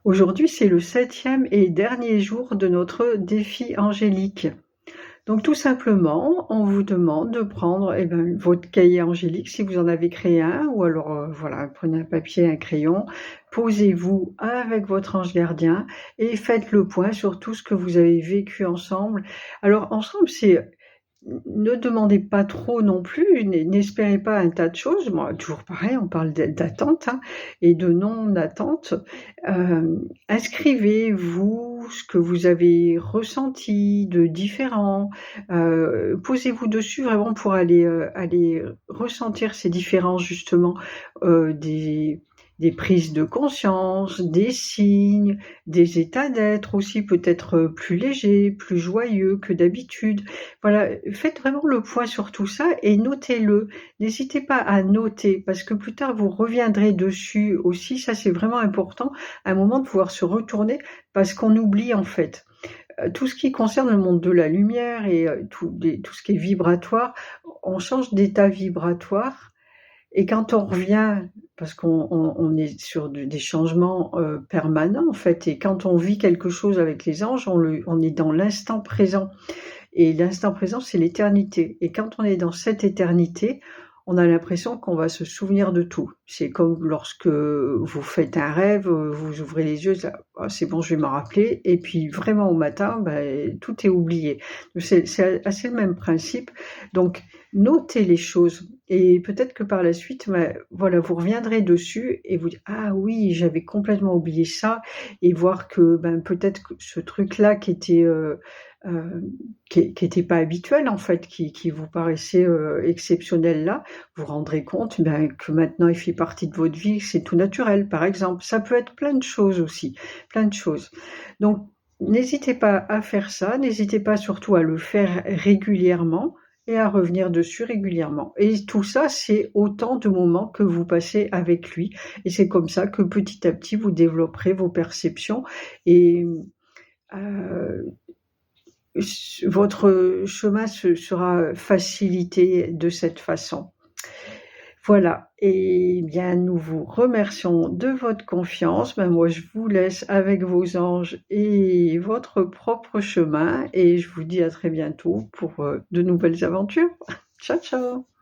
Aujourd'hui, c'est le 7e et dernier jour de notre défi angélique. Donc tout simplement, on vous demande de prendre, votre cahier angélique si vous en avez créé un ou alors, voilà, prenez un papier, un crayon, posez-vous avec votre ange gardien et faites le point sur tout ce que vous avez vécu ensemble. Alors ensemble, c'est ne demandez pas trop non plus, n'espérez pas un tas de choses. Moi, toujours pareil, on parle d'attente, hein, et de non-attente. Inscrivez-vous ce que vous avez ressenti de différent. Posez-vous dessus vraiment pour aller ressentir ces différences justement, des prises de conscience, des signes, des états d'être aussi peut-être, plus légers, plus joyeux que d'habitude. Voilà, faites vraiment le point sur tout ça et notez-le. N'hésitez pas à noter parce que plus tard vous reviendrez dessus aussi. Ça, c'est vraiment important, à un moment de pouvoir se retourner parce qu'on oublie en fait. Tout ce qui concerne le monde de la lumière et tout ce qui est vibratoire, on change d'état vibratoire et quand on revient, parce qu'on est sur des changements permanents en fait, et quand on vit quelque chose avec les anges, on est dans l'instant présent. Et l'instant présent, c'est l'éternité. Et quand on est dans cette éternité, on a l'impression qu'on va se souvenir de tout. C'est comme lorsque vous faites un rêve, vous ouvrez les yeux, ah, c'est bon, je vais m'en rappeler. Et puis vraiment au matin, tout est oublié. C'est assez le même principe. Donc notez les choses. Et peut-être que par la suite, voilà, vous reviendrez dessus et vous dites ah oui, j'avais complètement oublié ça, et voir que peut-être que ce truc-là euh, qui était pas habituel en fait, qui vous paraissait exceptionnel là, vous rendrez compte que maintenant il fait partie de votre vie, c'est tout naturel par exemple. Ça peut être plein de choses aussi, plein de choses. Donc n'hésitez pas à faire ça, n'hésitez pas surtout à le faire régulièrement et à revenir dessus régulièrement. Et tout ça, c'est autant de moments que vous passez avec lui. Et c'est comme ça que petit à petit, vous développerez vos perceptions et euh, votre chemin sera facilité de cette façon. Voilà, et bien nous vous remercions de votre confiance. Moi je vous laisse avec vos anges et votre propre chemin et je vous dis à très bientôt pour de nouvelles aventures. Ciao ciao.